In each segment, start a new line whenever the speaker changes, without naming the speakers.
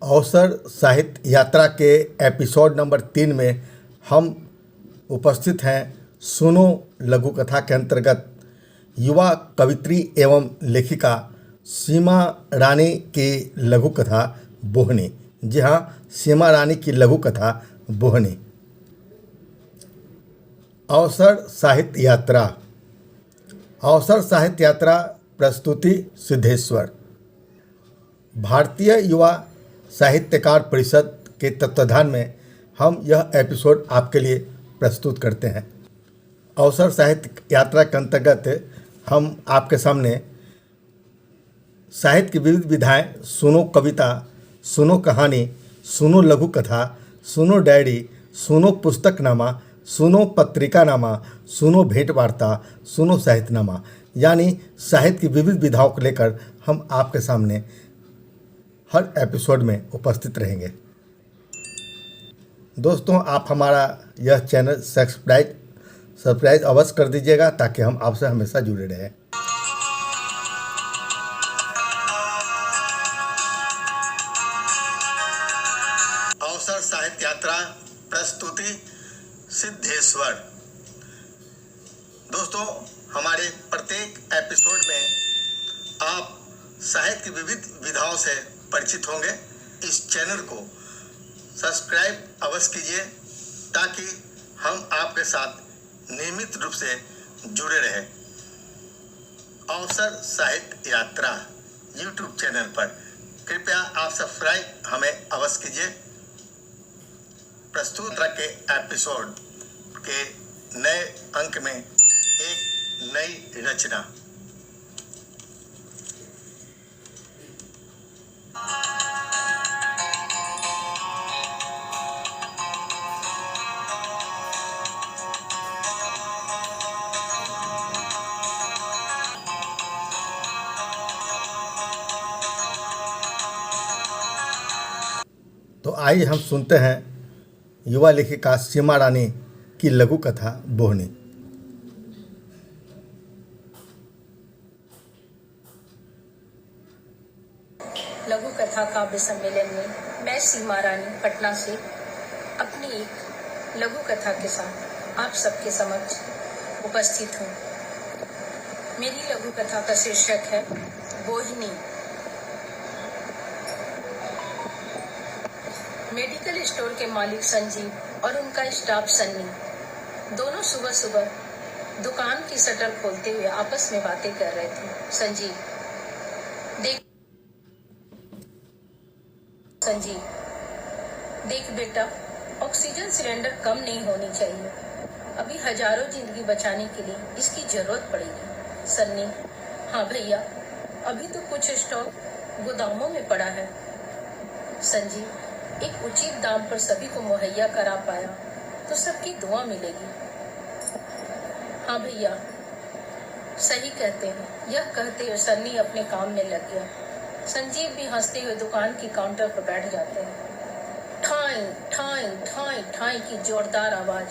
अवसर साहित्य यात्रा के एपिसोड नंबर 3 में हम उपस्थित हैं सुनो लघु कथा के अंतर्गत युवा कवित्री एवं लेखिका सीमा रानी की लघु कथा बोहनी। जी हाँ, सीमा रानी की लघु कथा बोहनी। अवसर साहित्य यात्रा। अवसर साहित्य यात्रा प्रस्तुति सिद्धेश्वर। भारतीय युवा साहित्यकार परिषद के तत्वाधान में हम यह एपिसोड आपके लिए प्रस्तुत करते हैं। अवसर साहित्य यात्रा के अंतर्गत हम आपके सामने साहित्य की विविध विधाएं, सुनो कविता, सुनो कहानी, सुनो लघु कथा, सुनो डायरी, सुनो पुस्तकनामा, सुनो पत्रिकानामा, सुनो भेंट वार्ता, सुनो साहित्यनामा यानी साहित्य की विविध विधाओं को लेकर हम आपके सामने हर एपिसोड में उपस्थित रहेंगे। दोस्तों, आप हमारा यह चैनल सब्सक्राइब अवश्य कर दीजिएगा ताकि हम आपसे हमेशा जुड़े रहें। अवसर साहित्य यात्रा प्रस्तुति सिद्धेश्वर। दोस्तों, हमारे प्रत्येक एपिसोड में आप साहित्य की विविध विधाओं से परिचित होंगे। इस चैनल को सब्सक्राइब अवश्य कीजिए ताकि हम आपके साथ नियमित रूप से जुड़े रहें। अवसर साहित्य यात्रा यूट्यूब चैनल पर कृपया आप सब्सक्राइब हमें अवश्य कीजिए। प्रस्तुत के एपिसोड के नए अंक में एक नई रचना। तो आइए हम सुनते हैं युवा लेखिका सीमा रानी की लघु कथा बोहनी।
लघु कथा काव्य सम्मेलन में मैं सीमा रानी पटना से अपनी एक लघु कथा के साथ आप सबके समक्ष उपस्थित हूँ। मेरी लघु कथा का शीर्षक है बोहिनी। मेडिकल स्टोर के मालिक संजीव और उनका स्टाफ सन्नी दोनों सुबह सुबह दुकान की शटर खोलते हुए आपस में बातें कर रहे थे। संजीव, देख बेटा, ऑक्सीजन सिलेंडर कम नहीं होनी चाहिए। अभी हजारों जिंदगी बचाने के लिए इसकी जरूरत पड़ेगी। सन्नी, हाँ भैया, अभी तो कुछ स्टॉक गोदामों में पड़ा है। संजीव, एक उचित दाम पर सभी को मुहैया करा पाया तो सबकी दुआ मिलेगी। हाँ भैया, सही कहते हैं। यह कहते हुए सन्नी अपने काम में लग गया। संजीव भी हंसते हुए दुकान की काउंटर पर बैठ जाते हैं। ठाई ठाई ठाई ठाई की जोरदार आवाज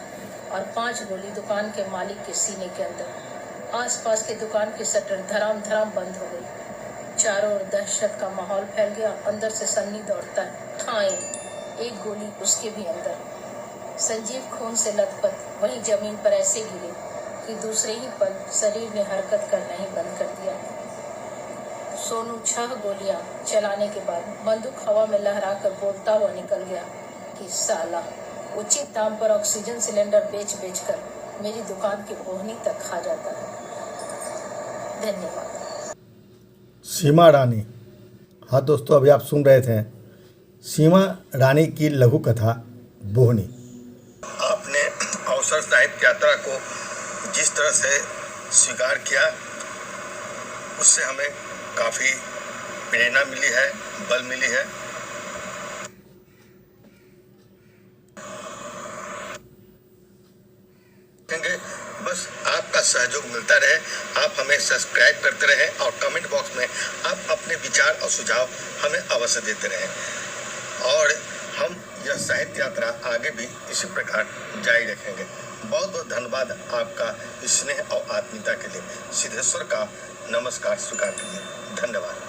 और 5 गोली दुकान के मालिक के सीने के अंदर। आसपास के दुकान की शटर धड़ाम धड़ाम बंद हो गई। चारों ओर दहशत का माहौल फैल गया। अंदर से सन्नी दौड़ता है। ठाई, एक गोली उसके भी अंदर। संजीव खून से लथपथ वहीं जमीन पर ऐसे गिरे कि दूसरे ही पल शरीर ने हरकत करना ही बंद कर दिया। सोनू 6 गोलियां चलाने के बाद बंदूक हवा में लहराकर बोलता हुआ निकल गया कि साला उचित दाम पर ऑक्सीजन सिलेंडर बेच कर मेरी दुकान की बोहनी तक खा जाता है। धन्यवाद।
सीमा रानी। हाँ दोस्तों, अभी आप सुन रहे थे सीमा रानी की लघु कथा बोहनी। आपने अवसर साहित्य यात्रा को जिस तरह से स्वीकार किया उससे हमें काफ़ी प्रेरणा मिली है, बल मिली है। बस आपका सहयोग मिलता रहे। आप हमें सब्सक्राइब करते रहें और कमेंट बॉक्स में आप अपने विचार और सुझाव हमें अवश्य देते रहें और हम यह साहित्य यात्रा आगे भी इसी प्रकार जारी रखेंगे। बहुत बहुत धन्यवाद आपका स्नेह और आत्मीयता के लिए। सिद्धेश्वर का नमस्कार स्वीकार कीजिए। धन्यवाद।